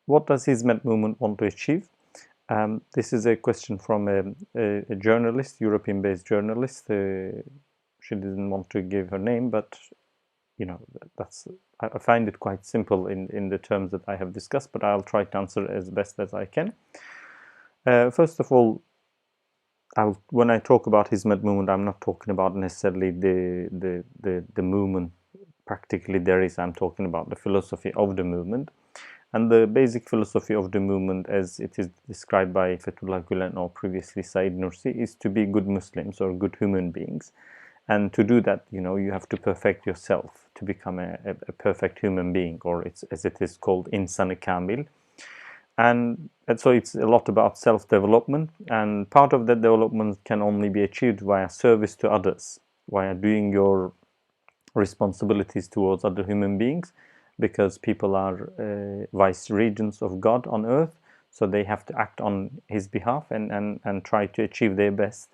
what does Hizmet Movement want to achieve? This is a question from a journalist, European-based journalist. She didn't want to give her name, but I find it quite simple in the terms that I have discussed, but I'll try to answer as best as I can. First of all, when I talk about Hizmet Movement, I'm not talking about necessarily the movement practically there is. I'm talking about the philosophy of the movement. And the basic philosophy of the movement, as it is described by Fethullah Gülen or previously Said Nursi, is to be good Muslims or good human beings. And to do that, you have to perfect yourself to become a perfect human being, or as it is called, insan-ı kamil. And so it's a lot about self-development, and part of that development can only be achieved via service to others, via doing your responsibilities towards other human beings, because people are vice regents of God on earth, so they have to act on his behalf and try to achieve their best.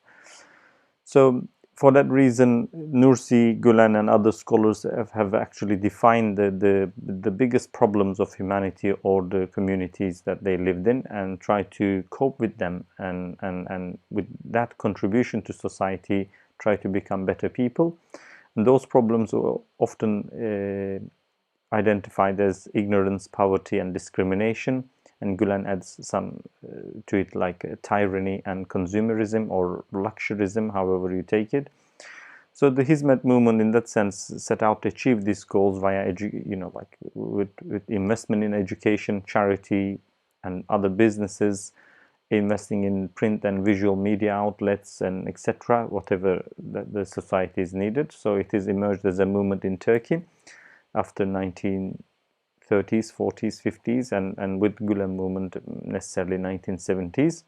So for that reason, Nursi, Gülen and other scholars have actually defined the biggest problems of humanity or the communities that they lived in, and try to cope with them, and with that contribution to society, try to become better people. And those problems are often identified as ignorance, poverty and discrimination, and Gülen adds some to it, like tyranny and consumerism or luxurism, however you take it. So the Hizmet movement in that sense set out to achieve these goals via with investment in education, charity and other businesses, investing in print and visual media outlets and etc., whatever the society is needed. So it is emerged as a movement in Turkey after 1930s, 40s, 50s, and with Gülen movement necessarily 1970s.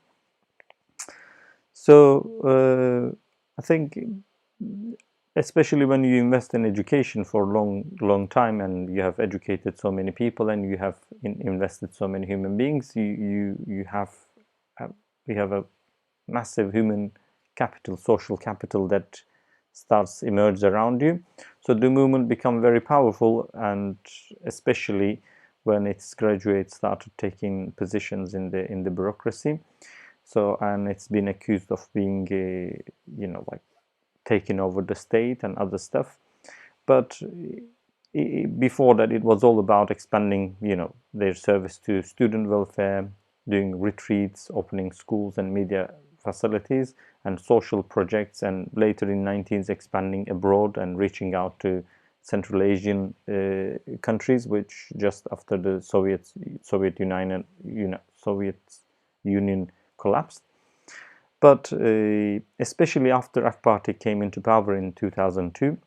So I think, especially when you invest in education for a long time, and you have educated so many people, and you have invested so many human beings, we have a massive human capital, social capital that starts emerge around you. So the movement become very powerful, and especially when its graduates started taking positions in the bureaucracy. So, and it's been accused of being like taking over the state and other stuff. But before that, it was all about expanding their service to student welfare, doing retreats, opening schools and media facilities and social projects, and later in 19s expanding abroad and reaching out to Central Asian countries, which just after the Soviet Union collapsed. But especially after AK Party came into power in 2002,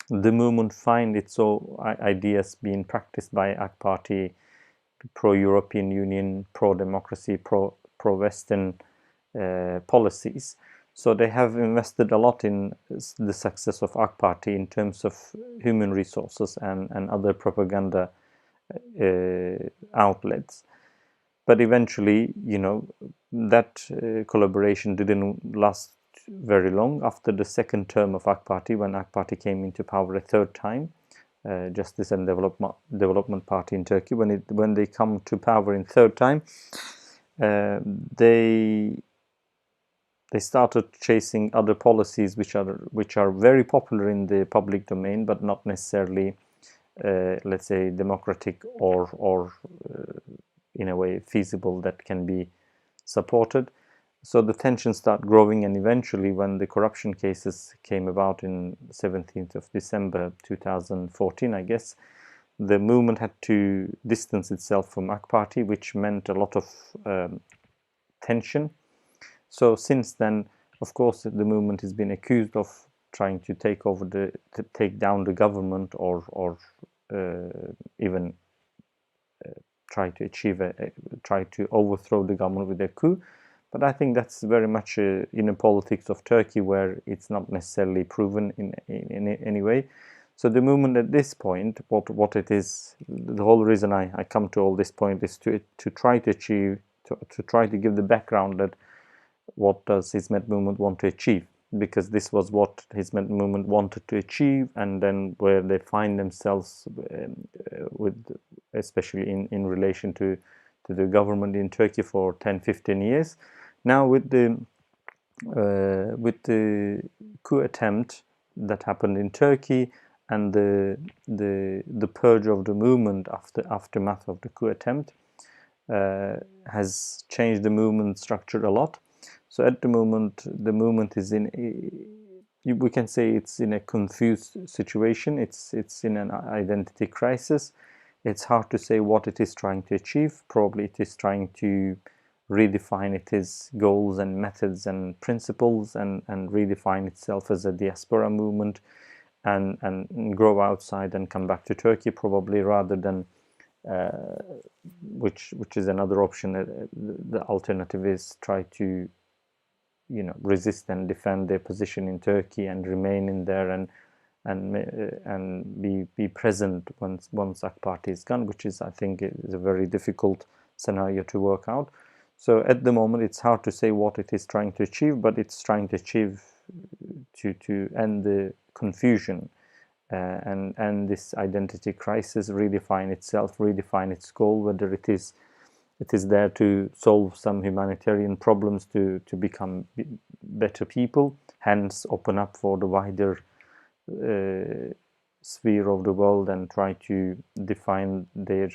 the movement find its ideas being practiced by AK Party, pro-European Union, pro-democracy, pro-Western policies. So they have invested a lot in the success of AK Party in terms of human resources and other propaganda outlets. But eventually, that collaboration didn't last very long. After the second term of AK Party, when AK Party came into power a third time, Justice and Development Party in Turkey, when they come to power in third time, they started chasing other policies which are very popular in the public domain, but not necessarily, let's say, democratic or in a way feasible that can be supported. So the tensions start growing, and eventually, when the corruption cases came about in 17th of December 2014, I guess, the movement had to distance itself from AK Party, which meant a lot of tension. So since then, of course, the movement has been accused of trying to take down the government, or even try to overthrow the government with a coup. But I think that's very much inner politics of Turkey, where it's not necessarily proven in any way. So the movement at this point, what it is, the whole reason I come to all this point is to try to achieve, to try to give the background that what does Hizmet Movement want to achieve, because this was what Hizmet Movement wanted to achieve, and then where they find themselves with, especially in relation to the government in Turkey for 10-15 years. Now with the coup attempt that happened in Turkey and the purge of the movement after aftermath of the coup attempt has changed the movement structure a lot. So at the moment, the movement is in, we can say it's in a confused situation. It's in an identity crisis. It's hard to say what it is trying to achieve. Probably it is trying to redefine its goals and methods and principles, and redefine itself as a diaspora movement, and grow outside and come back to Turkey probably, rather than which is another option. The alternative is try to resist and defend their position in Turkey and remain in there, and be present once AK Party is gone, which is, I think, is a very difficult scenario to work out. So at the moment, it's hard to say what it is trying to achieve, but it's trying to achieve to end the confusion and this identity crisis, redefine itself, redefine its goal, whether it is there to solve some humanitarian problems, to become better people, hence open up for the wider sphere of the world and try to define their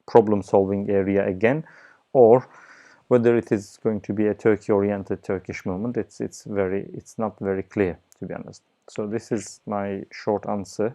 problem-solving area again, or whether it is going to be a Turkey-oriented Turkish movement. It's not very clear, to be honest. So this is my short answer